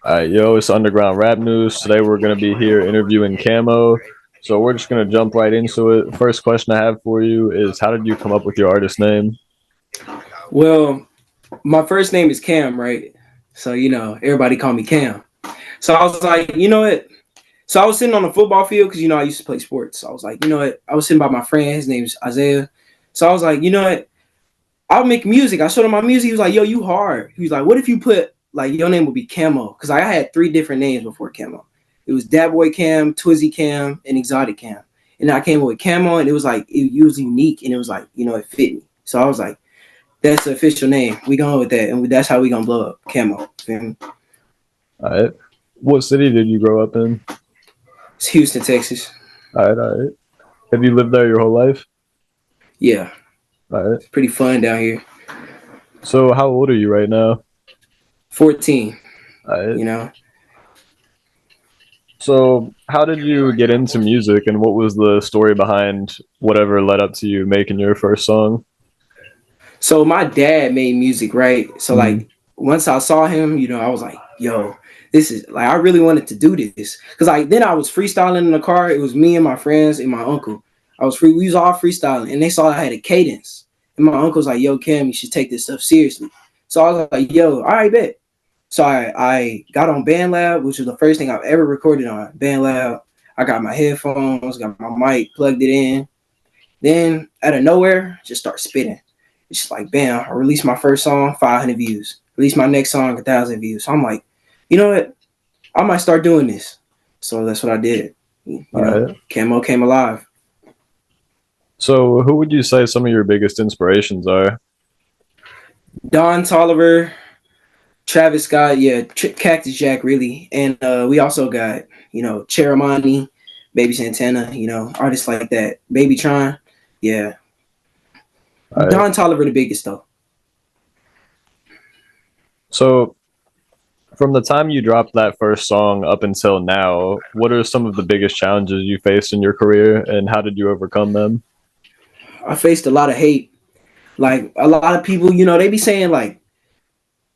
Yo, it's Underground Rap News. Today we're going to be here interviewing Kxmo. So we're just going to jump right into it. First question I have for you is how did you come up with your artist name? Well, my first name is Cam, right? So, everybody call me Cam. So I was like, you know what? So I was sitting on the football field because, I used to play sports. So I was like, you know what? I was sitting by my friend. His name's Isaiah. So I was like, you know what? I'll make music. I showed him my music. He was like, yo, you hard. He was like, what if you put, like, your name would be Camo? Because I had three different names before Camo. It was Dat Boy Cam, Twizzy Cam, and Exotic Cam. And I came up with Camo, and it was like, it was unique, and it was like, it fit me. So I was like, that's the official name. We going with that, and that's how we gonna blow up. Camo. Feel me? All right. What city did you grow up in? It's Houston, Texas. All right, all right. Have you lived there your whole life? Yeah, All right. it's pretty fun down here. So how old are you right now? 14. All right. You know. So how did you get into music and what was the story behind whatever led up to you making your first song? So my dad made music, right? So Mm, like once I saw him, I was like, yo, this is like I really wanted to do this. Cause like then I was freestyling in the car. It was me and my friends and my uncle. We was all freestyling and they saw I had a cadence. And my uncle's like, yo, Cam, you should take this stuff seriously. So I was like, yo, all right, bet. So I got on BandLab, which was the first thing I've ever recorded on BandLab. I got my headphones, got my mic, plugged it in. Then out of nowhere, just start spitting. It's just like, bam, I released my first song, 500 views. Released my next song, 1,000 views. So I'm like, you know what? I might start doing this. So that's what I did. all right. Camo came alive. So who would you say some of your biggest inspirations are? Don Tolliver, Travis Scott, yeah, Cactus Jack, really. And we also got, Cheramani, Baby Santana, artists like that. Baby Tron, yeah. All right. Don Tolliver, the biggest, though. So from the time you dropped that first song up until now, what are some of the biggest challenges you faced in your career and how did you overcome them? I faced a lot of hate. Like, a lot of people, they be saying, like,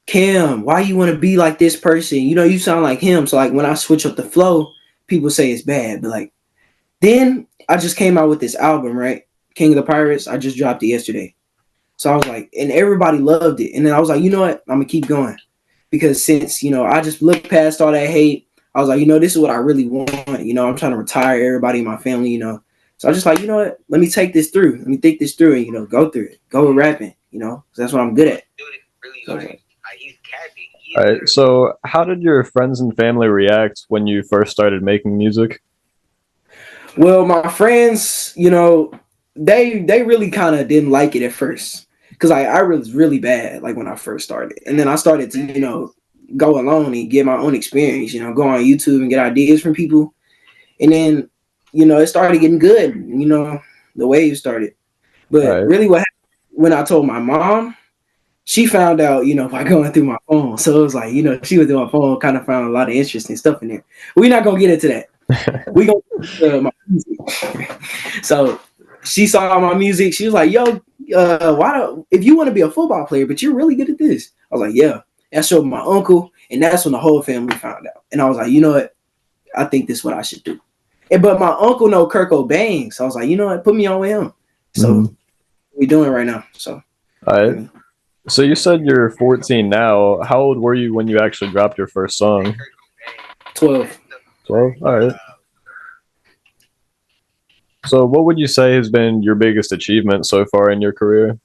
Cam, why you want to be like this person? You sound like him. So like when I switch up the flow, people say it's bad. But like then I just came out with this album, right? King of the Pirates. I just dropped it yesterday. So I was like, and everybody loved it. And then I was like, you know what? I'm gonna keep going. Because since, I just looked past all that hate, I was like, this is what I really want. I'm trying to retire everybody in my family. So I was just like, you know what? Let me take this through. Let me think this through and, go through it. Go with rapping, 'cause that's what I'm good at. So I was like, All right. So how did your friends and family react when you first started making music? well, my friends, they really kind of didn't like it at first because I was really bad like when I first started, and then I started to go alone and get my own experience. Go on YouTube and get ideas from people, and then it started getting good. The wave started, All but right. really what happened when I told my mom, she found out by going through my phone. So it was like she went through my phone, kind of found a lot of interesting stuff in there. We're not gonna get into that. We gonna my music. So she saw my music. She was like, "Yo, why don't if you want to be a football player, but you're really good at this?" I was like, "Yeah." And I showed my uncle, and that's when the whole family found out. And I was like, "You know what? I think this is what I should do." But my uncle know Kirk Cobain, so I was like, "You know what? Put me on with him." So Mhm. we doing it right now. So All I right. mean, So you said you're 14 now. How old were you when you actually dropped your first song? 12. 12? All right. So what would you say has been your biggest achievement so far in your career?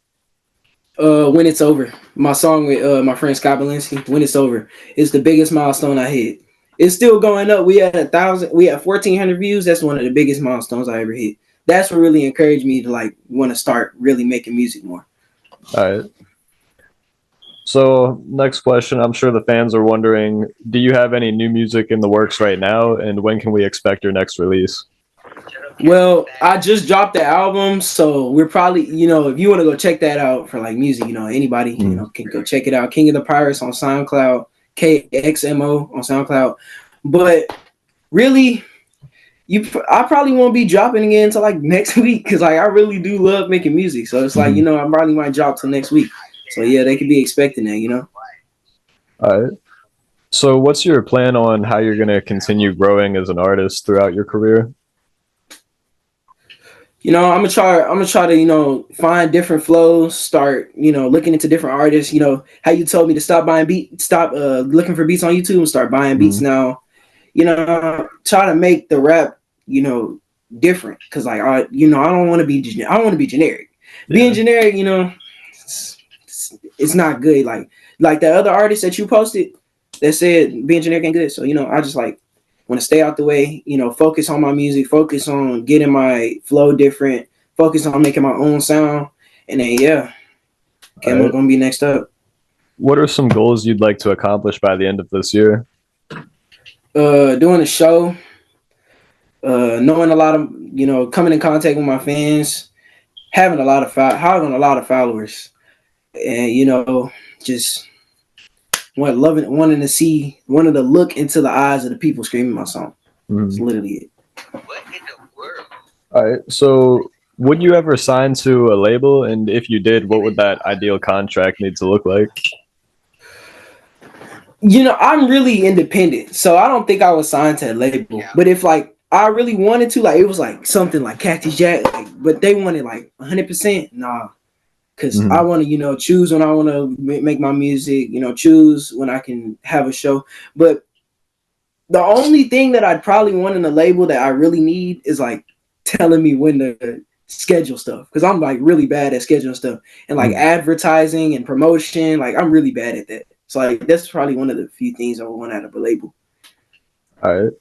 When it's over, my song with my friend Scott Belinsky, "When It's Over," is the biggest milestone I hit. It's still going up. We had 1,000. We had 1,400 views. That's one of the biggest milestones I ever hit. That's what really encouraged me to like want to start really making music more. All right. So next question, I'm sure the fans are wondering, do you have any new music in the works right now, and when can we expect your next release? Well, I just dropped the album, so we're probably if you want to go check that out for like music, anybody Mm. can go check it out. King of the Pirates on SoundCloud, Kxmo on SoundCloud, but really I probably won't be dropping again until like next week because like I really do love making music. So it's like Mhm. I probably might drop till next week. So yeah, they could be expecting that. All right. So, what's your plan on how you're going to continue growing as an artist throughout your career? I'm gonna try to, find different flows, start, looking into different artists. How you told me to stop looking for beats on YouTube and start buying beats Mm, now. Try to make the rap, different. Cause like I don't want to be I don't want to be generic. Being yeah. generic, it's not good. Like the other artist that you posted that said being generic ain't good. So I just like want to stay out the way. Focus on my music, focus on getting my flow different, focus on making my own sound, and then All Kxmo right. gonna be next up. What are some goals you'd like to accomplish by the end of this year? Doing a show, knowing a lot of coming in contact with my fans, having a lot of followers, and just wanting to see, wanting to look into the eyes of the people screaming my song. It's Mm. literally it. All right. So, would you ever sign to a label? And if you did, what would that ideal contract need to look like? I'm really independent, so I don't think I was signed to a label. Yeah. But if like I really wanted to, like it was like something like Cactus Jack, like, but they wanted like 100%, nah. Cause I Mm. want to, choose when I want to make my music, choose when I can have a show. But the only thing that I'd probably want in a label that I really need is like telling me when to schedule stuff. Cause I'm like really bad at scheduling stuff and like Mm. advertising and promotion. Like I'm really bad at that. So like that's probably one of the few things I would want out of a label. All right.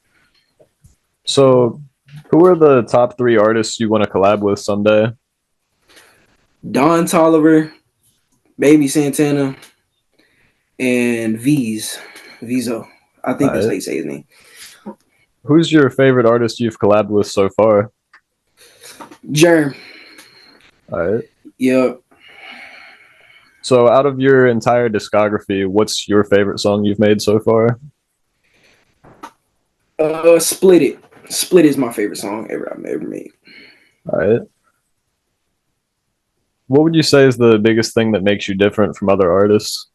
So, who are the top three artists you want to collab with someday? Don Tolliver, Baby Santana, and Vizo. I All think that's how right. you say his name. Who's your favorite artist you've collabed with so far? Germ. All right. Yep. So, out of your entire discography, what's your favorite song you've made so far? Split It. Split is my favorite song I've ever made. All right. What would you say is the biggest thing that makes you different from other artists?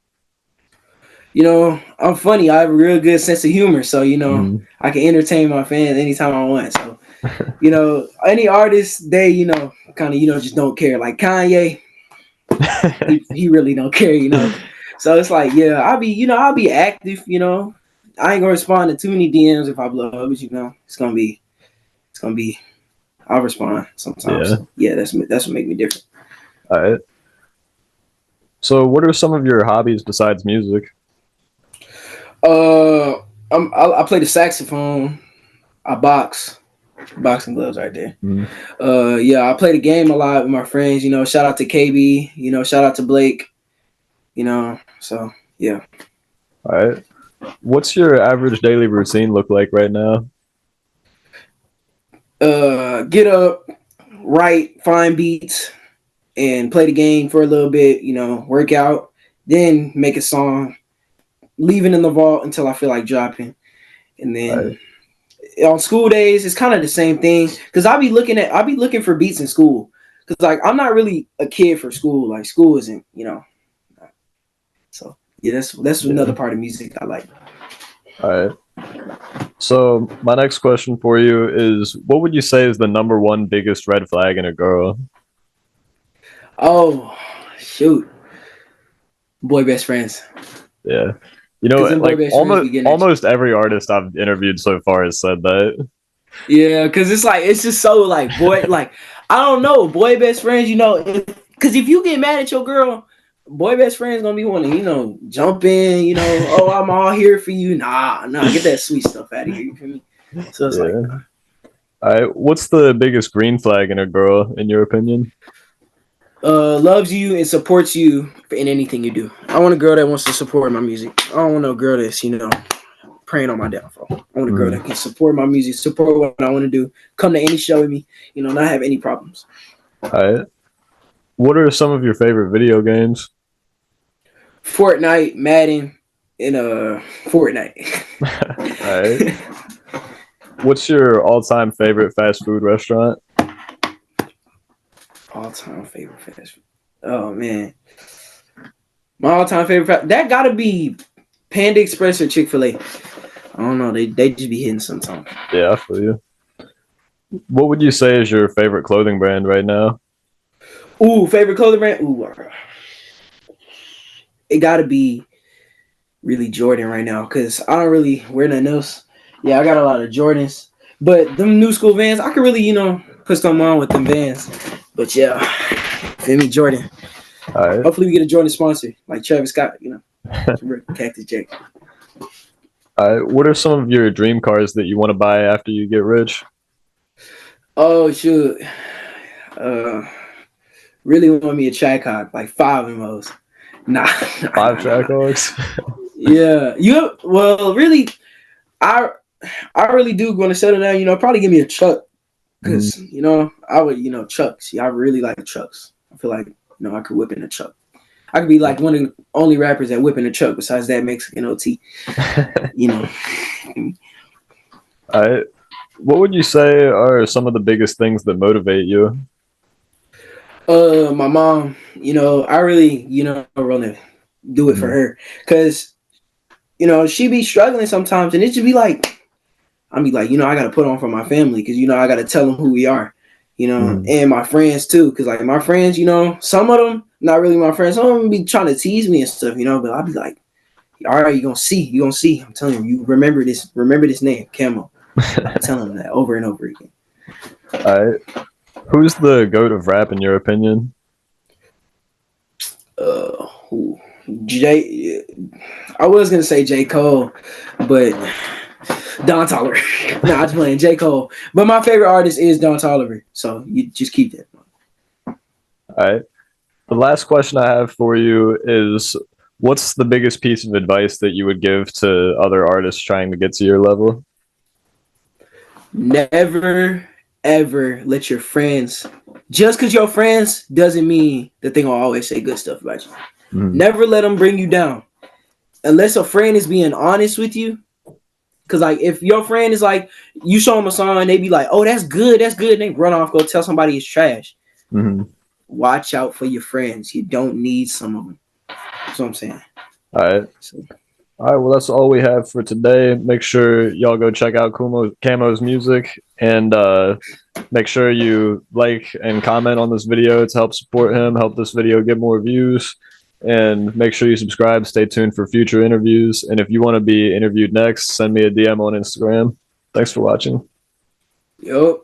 I'm funny. I have a real good sense of humor, so Mm. I can entertain my fans anytime I want. So any artist they kind of just don't care. Like Kanye, he really don't care. So it's like I'll be active. I ain't gonna respond to too many DMs if I blow up, but it's gonna be I'll respond sometimes. Yeah. So yeah, that's what make me different. All right. So, what are some of your hobbies besides music? Uh, I play the saxophone. I box. Boxing gloves right there. Mm. Yeah, I play the game a lot with my friends. Shout out to KB. Shout out to Blake. So yeah. All right. What's your average daily routine look like right now? Get up, write, find beats, and play the game for a little bit. Work out, then make a song, leave it in the vault until I feel like dropping, and All right. then on school days it's kind of the same thing because I'll be looking for beats in school because like I'm not really a kid for school. Like school isn't. So yeah, that's another Yeah. part of music I like. All right. So, my next question for you is what would you say is the number one biggest red flag in a girl? Oh shoot, boy best friends. Yeah. Because them boy Like best friends be almost getting at you. almost every artist I've interviewed so far has said that. Yeah, because it's just so like boy, like I don't know, boy best friends. Because if you get mad at your girl, boy best friends gonna be wanting jump in. Oh I'm all here for you. Nah, get that sweet stuff out of here. You feel me? So it's like, Yeah. All right. What's the biggest green flag in a girl, in your opinion? loves you and supports you in anything you do. I want a girl that wants to support my music. I don't want no girl that's praying on my downfall. I want a girl Mm. that can support my music, support what I want to do, come to any show with me, not have any problems. All right. What are some of your favorite video games? Fortnite, Madden, and Fortnite. All right. What's your all-time favorite fast food restaurant? All time favorite fast food. Oh man, my all time favorite that gotta be Panda Express or Chick-fil-A. I don't know. They just be hitting sometimes. Yeah, I feel you. What would you say is your favorite clothing brand right now? Ooh, favorite clothing brand? Ooh, it got to be really Jordan right now because I don't really wear nothing else. Yeah, I got a lot of Jordans, but them new school Vans, I could really, put some on with them Vans. But yeah, feel me, Jordan. All right. Hopefully we get a Jordan sponsor like Travis Scott, Cactus Jack. All right. What are some of your dream cars that you want to buy after you get rich? Oh shoot. Uh really want me a track hawk, like 5 of those. Nah, Five nah. Trackhawks. Yeah. Really I I really do want to settle down, probably give me a truck. Mhm. Cause I would, trucks. Yeah, I really like trucks. I feel like, I could whip in a truck. I could be like one of the only rappers that whip in a truck besides that Mexican OT. You know. All right. What would you say are some of the biggest things that motivate you? My mom, I really, want to do it for Mhm. her. Cause, she be struggling sometimes and it should be like, I be like, I gotta put on for my family because I gotta tell them who we are, Mhm. and my friends too. Cause like my friends, some of them not really my friends. Some of them be trying to tease me and stuff, but I'll be like, all right, you gonna see. I'm telling you, remember this name, Kxmo. I tell them that over and over again. All right. Who's the goat of rap in your opinion? Who? J. I was gonna say J Cole, but Don Toliver. Nah, I'm just playing J Cole. But my favorite artist is Don Toliver, so you just keep that. All right. The last question I have for you is what's the biggest piece of advice that you would give to other artists trying to get to your level? Never ever let your friends, just because your friends doesn't mean that they gonna always say good stuff about you. Mhm. Never let them bring you down unless a friend is being honest with you. Cause like if your friend is like you show them a song and they be like, oh that's good, and they run off go tell somebody it's trash. Mhm. Watch out for your friends. You don't need some of them. That's what I'm saying. All right. So, All right, well, that's all we have for today. Make sure y'all go check out Camo's music and make sure you like and comment on this video to help support him, help this video get more views, and make sure you subscribe. Stay tuned for future interviews. And if you want to be interviewed next, send me a DM on Instagram. Thanks for watching. yo.